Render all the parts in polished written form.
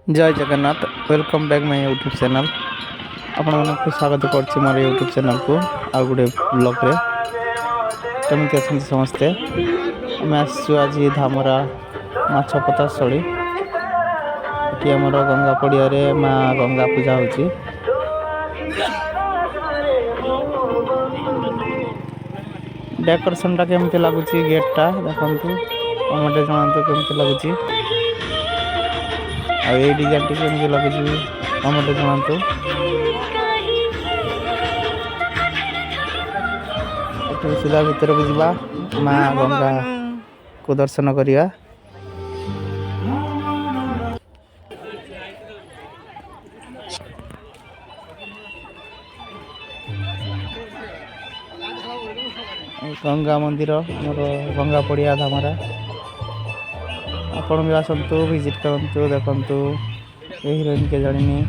जय Jagannath welcome back my YouTube channel आपको स्वागत कर मोर यूट्यूब चैनल को आउ गोटे ब्लॉग रे केमती अच्छा समस्ते आम आसु आज धामरा माछपता स्थली ये आमर गंगा पड़िया रे माँ गंगा पूजा होची डेकोरेशन टा केमती लगुच गेट टा देखु कमेंट जनातु केमती लगुच आ डिजाइन टी केमती लगुच कमेंट जनातु सीधा भीतर को जीवा माँ गंगा को दर्शन करिया गंगा मंदिर मोर गंगा पड़िया धामरा आपण भी आसतु विजिट करंतु देखंतु ए हिरोइन के जानिनी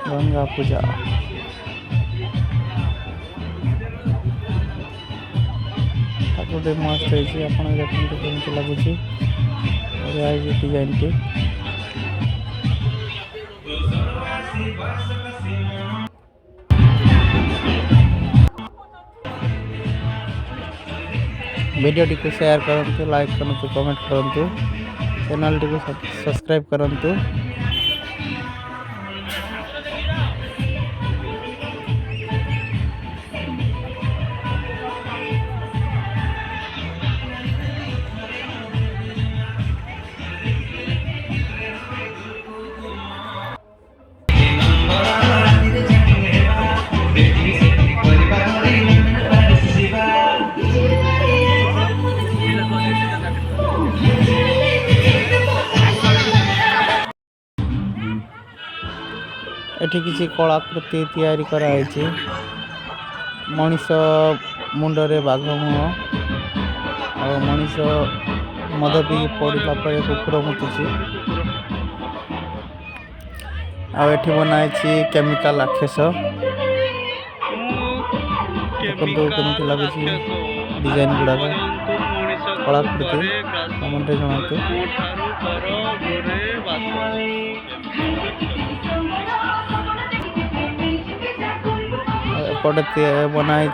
गंगा पूजा गोटे मस्त है आपन देखंतु केमती लागुची डिजाइन टी वीडियो टी शेयर करंतु लाइक करंतु कमेंट करंतु चैनल टी सब्सक्राइब करंतु एठी किसी कलाकृति तैयारी कराई मनीष मुंडरे बाघ मुह और मनीष मद पी पड़ा पर कुकुर मुतुची आठी बनाई केमिकल राक्षस केमती लगुच डिजाइन गुड़ाक कलाकृति कमेंट जनातु एपटे बनाई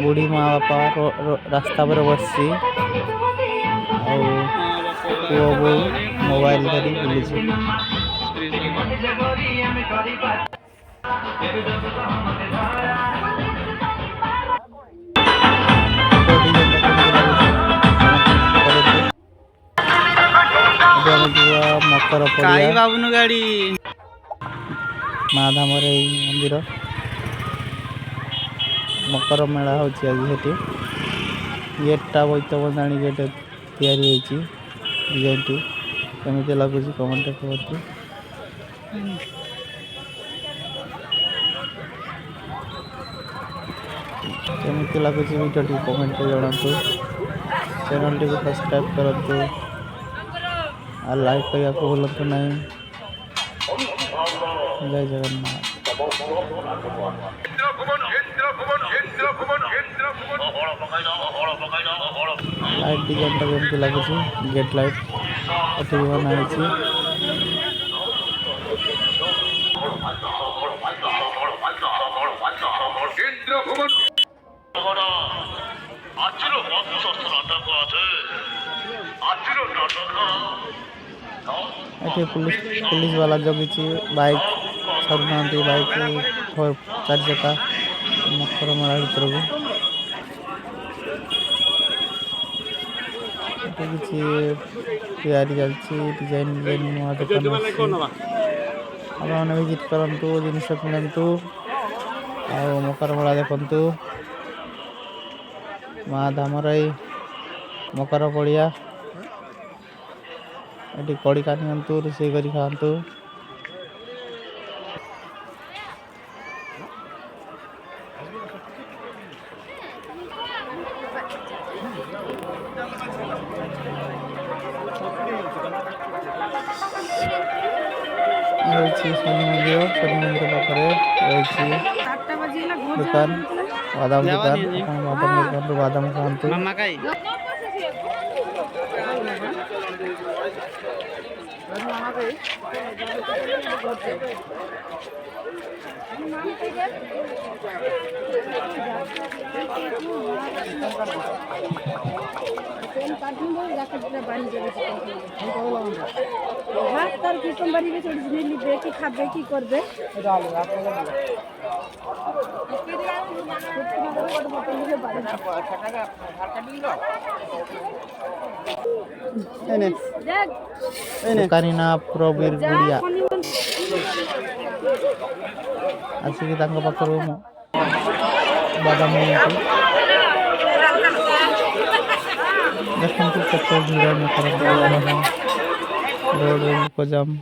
बुढ़ी माँ बापा रास्ता पर बसी पुओ बो मोबाइल धरी बुलूची मकर पड़िया गाड़ी माँ धाम मंदिर मकर मेला होची आज हेटी गेटा बैत बंधाणी गेट तैयारी होची डिजाइन टी केमती लगुच कमेंट करतु केमती लगुच वीडियो टी कमेंट जनातु चैनल टी सब्सक्राइब करतु और लाइक करने को भूलतु नहीं। जय जगन्नाथ। लाइट डिजाइन टा केमती लगुच गेट लाइट एठी बनाई एठी पुलिस वाला जगी बाइक छाड़ना बाइक चार चक्का मकर मेला भर को किसी तैयारी चलती डिजाइन डिजाइन नुआ दुकान आपने विजिट करूँ जिनस किणतु आ मकर मेला देखु माँ धामराई मकर पड़िया ये कड़ी का नियंतु रोषे कर खातु शनि मंदिर पाखे दुकान बादाम दुकान बादाम खातु তার কিরকম বাড়ি গেছে নিবে কি খাবে কি করবে କାରିନା ପ୍ରବୀର ଗୁଡ଼ିଆ ଆସିକି ତାଙ୍କ ପାଖରୁ ବାଦାମ ନିଅନ୍ତି। ଦେଖନ୍ତୁ କେତେ ଭିଡ଼ ରୋଡ଼ରେ ଲୋକ ଜାମ୍।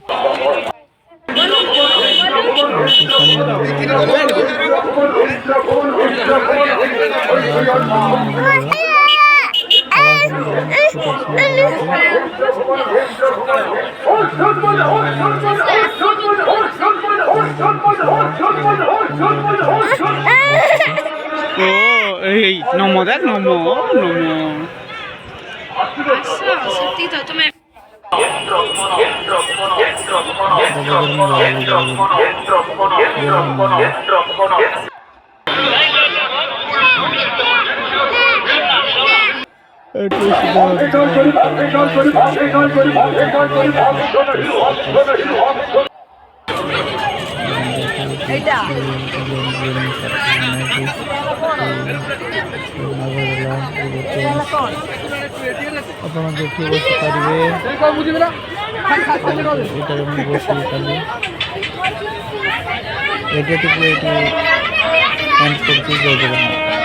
নমো দেখ নমো নমো সত্যি তো তুমি ଆପଣ ଦେଖି ବସିପାରିବେ। ଏଇଟାରେ ମୁଁ ବସିବି କାଲି ଏଠି ଏଣ୍ଡ କରୁଛି। ଜୟ ଜଗନ୍ନାଥ।